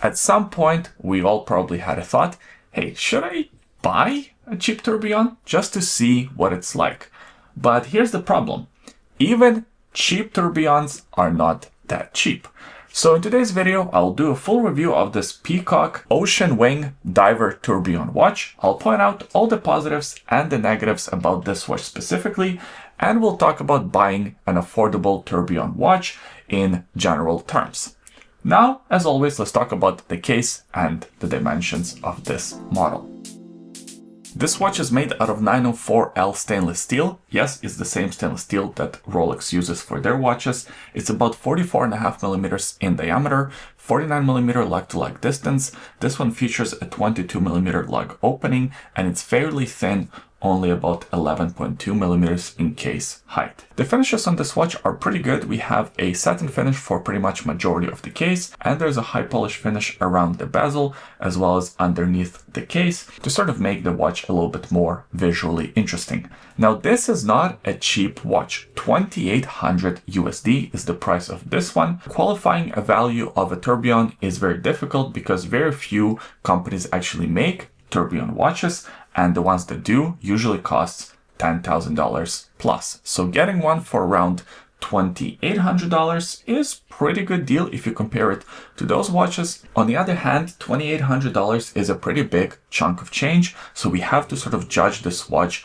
At some point, we all probably had a thought, hey, should I buy a cheap tourbillon just to see what it's like? But here's the problem. Even cheap tourbillons are not that cheap. So in today's video, I'll do a full review of this Peacock Ocean Wing Diver Tourbillon watch. I'll point out all the positives and the negatives about this watch specifically, and we'll talk about buying an affordable tourbillon watch in general terms. Now, as always, let's talk about the case and the dimensions of this model. This watch is made out of 904L stainless steel. Yes, it's the same stainless steel that Rolex uses for their watches. It's about 44.5 millimeters in diameter, 49 millimeter lug-to-lug distance. This one features a 22 millimeter lug opening, and it's fairly thin, only about 11.2 millimeters in case height. The finishes on this watch are pretty good. We have a satin finish for pretty much majority of the case, and there's a high polish finish around the bezel as well as underneath the case to sort of make the watch a little bit more visually interesting. Now, this is not a cheap watch. 2,800 USD is the price of this one. Qualifying a value of a tourbillon is very difficult because very few companies actually make tourbillon watches, and the ones that do usually costs $10,000 plus. So getting one for around $2,800 is pretty good deal if you compare it to those watches. On the other hand, $2,800 is a pretty big chunk of change, so we have to sort of judge this watch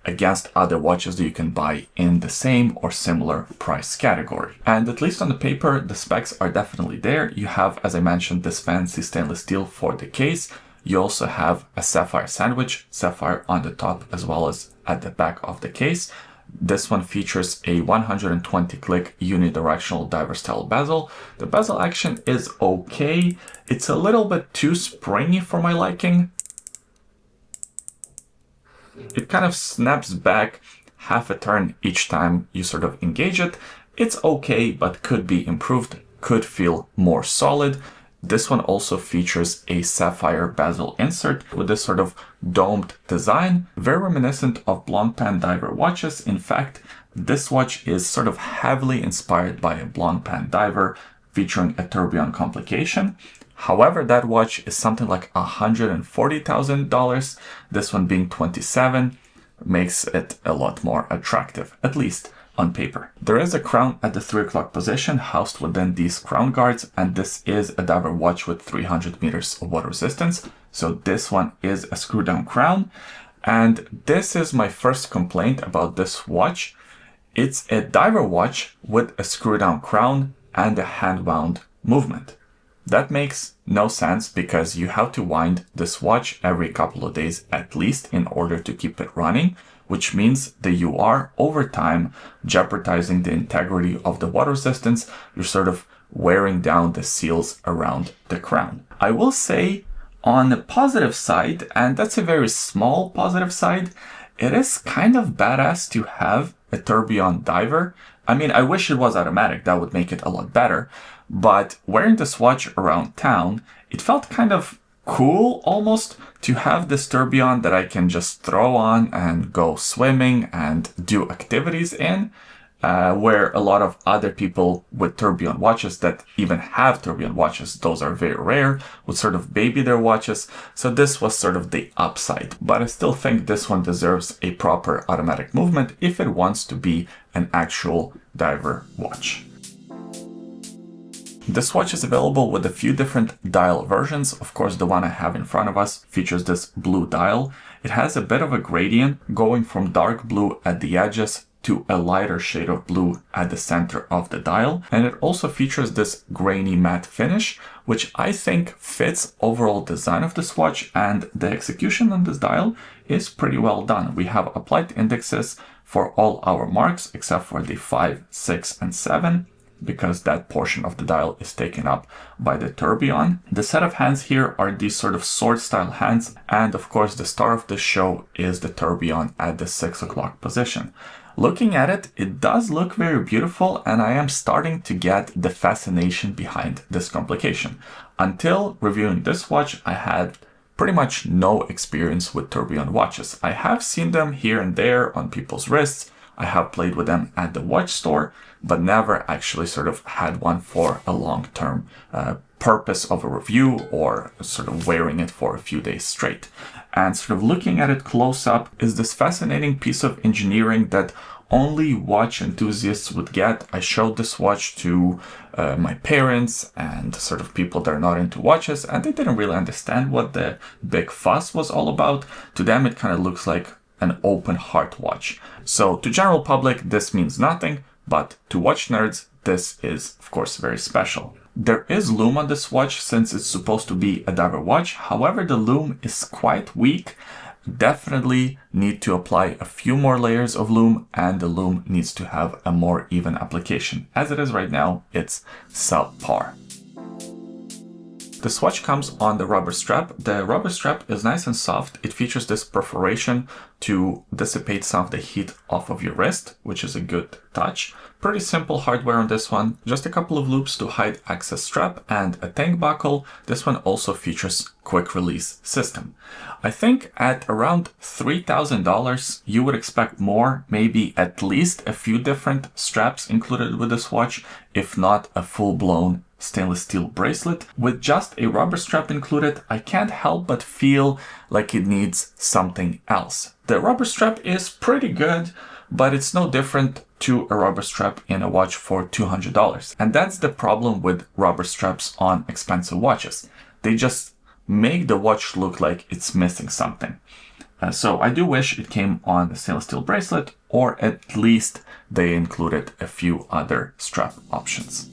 against other watches that you can buy in the same or similar price category. And at least on the paper, the specs are definitely there. You have, as I mentioned, this fancy stainless steel for the case. You also have a sapphire sandwich, sapphire on the top as well as at the back of the case. This one features a 120 click unidirectional diver style bezel. The bezel action is okay. It's a little bit too springy for my liking. It kind of snaps back half a turn each time you sort of engage it. It's okay, but could be improved, could feel more solid. This one also features a sapphire bezel insert with this sort of domed design, very reminiscent of Blancpain diver watches. In fact, this watch is sort of heavily inspired by a Blancpain diver featuring a tourbillon complication. However, that watch is something like $140,000. This one being $27,000 makes it a lot more attractive, at least on paper. There is a crown at the 3 o'clock position housed within these crown guards, and this is a diver watch with 300 meters of water resistance. So this one is a screw down crown, and this is my first complaint about this watch. It's a diver watch with a screw down crown and a hand wound movement. That makes no sense because you have to wind this watch every couple of days at least in order to keep it running, which means that you are over time jeopardizing the integrity of the water resistance. You're sort of wearing down the seals around the crown. I will say on the positive side, and that's a very small positive side, it is kind of badass to have a tourbillon diver. I mean, I wish it was automatic, that would make it a lot better. But wearing this watch around town, it felt kind of cool almost to have this tourbillon that I can just throw on and go swimming and do activities in, where a lot of other people with tourbillon watches that even have tourbillon watches, those are very rare, would sort of baby their watches. So this was sort of the upside, but I still think this one deserves a proper automatic movement if it wants to be an actual diver watch. This watch is available with a few different dial versions. Of course, the one I have in front of us features this blue dial. It has a bit of a gradient going from dark blue at the edges to a lighter shade of blue at the center of the dial. And it also features this grainy matte finish, which I think fits overall design of this watch, and the execution on this dial is pretty well done. We have applied indexes for all our marks except for the 5, 6, and 7. Because that portion of the dial is taken up by the tourbillon. The set of hands here are these sort of sword style hands, and of course the star of the show is the tourbillon at the 6 o'clock position. Looking at it, it does look very beautiful, and I am starting to get the fascination behind this complication. Until reviewing this watch, I had pretty much no experience with tourbillon watches. I have seen them here and there on people's wrists. I have played with them at the watch store, but never actually sort of had one for a long-term purpose of a review or sort of wearing it for a few days straight. And sort of looking at it close up is this fascinating piece of engineering that only watch enthusiasts would get. I showed this watch to my parents and sort of people that are not into watches, and they didn't really understand what the big fuss was all about. To them, it kind of looks like an open heart watch. So to general public, this means nothing, but to watch nerds, this is, of course, very special. There is lume on this watch since it's supposed to be a diver watch. However, the lume is quite weak. Definitely need to apply a few more layers of lume, and the lume needs to have a more even application. As it is right now, it's subpar. This watch comes on the rubber strap. The rubber strap is nice and soft. It features this perforation to dissipate some of the heat off of your wrist, which is a good touch. Pretty simple hardware on this one. Just a couple of loops to hide excess strap and a tank buckle. This one also features quick release system. I think at around $3,000, you would expect more, maybe at least a few different straps included with this watch, if not a full-blown stainless steel bracelet. With just a rubber strap included, I can't help but feel like it needs something else. The rubber strap is pretty good, but it's no different to a rubber strap in a watch for $200. And that's the problem with rubber straps on expensive watches. They just make the watch look like it's missing something. So I do wish it came on the stainless steel bracelet, or at least they included a few other strap options.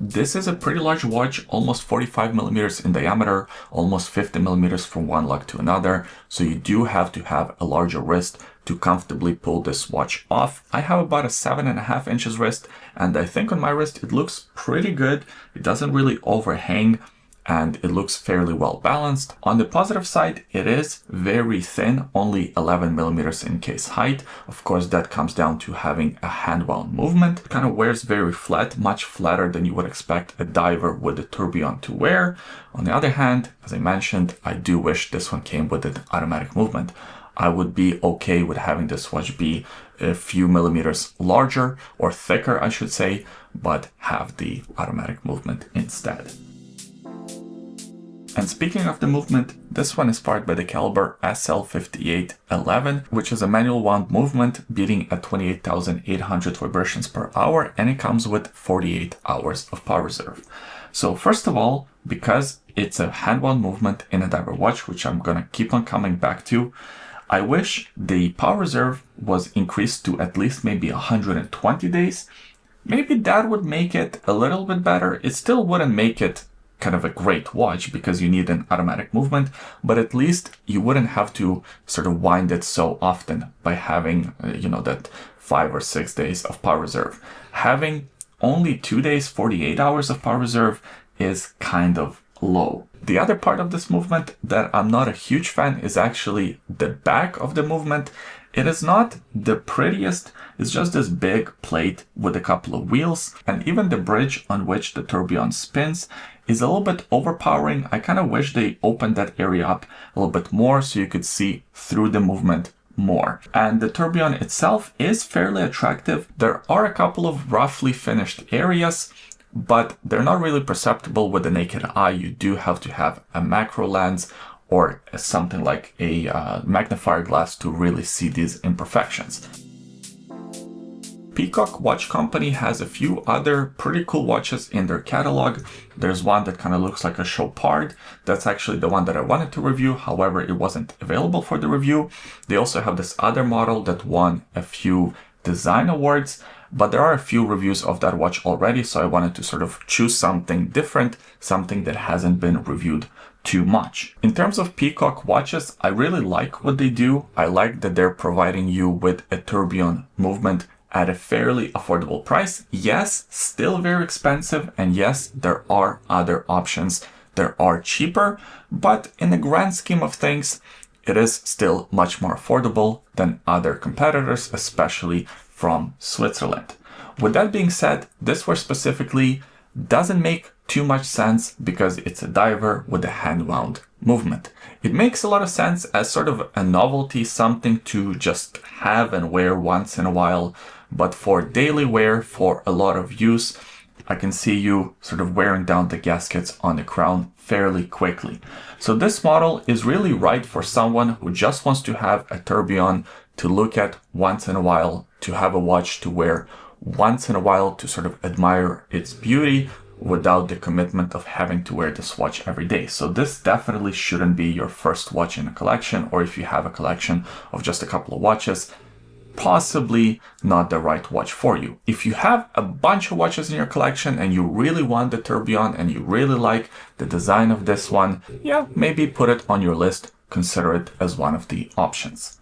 This is a pretty large watch, almost 45 millimeters in diameter, almost 50 millimeters from one lug to another. So you do have to have a larger wrist to comfortably pull this watch off. I have about a 7.5 inches wrist, and I think on my wrist it looks pretty good. It doesn't really overhang, and it looks fairly well balanced. On the positive side, it is very thin, only 11 millimeters in case height. Of course, that comes down to having a hand-wound movement. It kind of wears very flat, much flatter than you would expect a diver with a tourbillon to wear. On the other hand, as I mentioned, I do wish this one came with an automatic movement. I would be okay with having this watch be a few millimeters larger, or thicker, I should say, but have the automatic movement instead. And speaking of the movement, this one is powered by the caliber SL5811, which is a manual wound movement beating at 28,800 vibrations per hour, and it comes with 48 hours of power reserve. So first of all, because it's a hand wound movement in a diver watch, which I'm gonna keep on coming back to, I wish the power reserve was increased to at least maybe 120 days. Maybe that would make it a little bit better. It still wouldn't make it kind of a great watch because you need an automatic movement, but at least you wouldn't have to sort of wind it so often by having, that 5 or 6 days of power reserve. Having only 2 days, 48 hours of power reserve is kind of low. The other part of this movement that I'm not a huge fan is actually the back of the movement. It is not the prettiest, it's just this big plate with a couple of wheels, and even the bridge on which the tourbillon spins is a little bit overpowering. I kind of wish they opened that area up a little bit more so you could see through the movement more. And the tourbillon itself is fairly attractive. There are a couple of roughly finished areas, but they're not really perceptible with the naked eye. You do have to have a macro lens or something like a magnifier glass to really see these imperfections. Peacock Watch Company has a few other pretty cool watches in their catalog. There's one that kind of looks like a Chopard. That's actually the one that I wanted to review. However, it wasn't available for the review. They also have this other model that won a few design awards, but there are a few reviews of that watch already, so I wanted to sort of choose something different, something that hasn't been reviewed too much. In terms of Peacock watches, I really like what they do. I like that they're providing you with a tourbillon movement at a fairly affordable price. Yes, still very expensive, and yes, there are other options that are cheaper, but in the grand scheme of things, it is still much more affordable than other competitors, especially from Switzerland. With that being said, this watch specifically doesn't make too much sense because it's a diver with a hand-wound movement. It makes a lot of sense as sort of a novelty, something to just have and wear once in a while, but for daily wear, for a lot of use, I can see you sort of wearing down the gaskets on the crown fairly quickly. So this model is really right for someone who just wants to have a tourbillon to look at once in a while, to have a watch to wear once in a while, to sort of admire its beauty without the commitment of having to wear this watch every day. So this definitely shouldn't be your first watch in a collection, or if you have a collection of just a couple of watches, possibly not the right watch for you. If you have a bunch of watches in your collection and you really want the tourbillon and you really like the design of this one, yeah, maybe put it on your list, consider it as one of the options.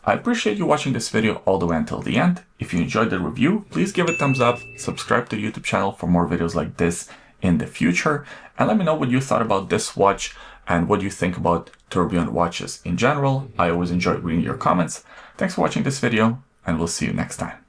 I appreciate you watching this video all the way until the end. If you enjoyed the review, please give it a thumbs up, subscribe to the YouTube channel for more videos like this in the future, and let me know what you thought about this watch and what you think about tourbillon watches in general. I always enjoy reading your comments. Thanks for watching this video, and we'll see you next time.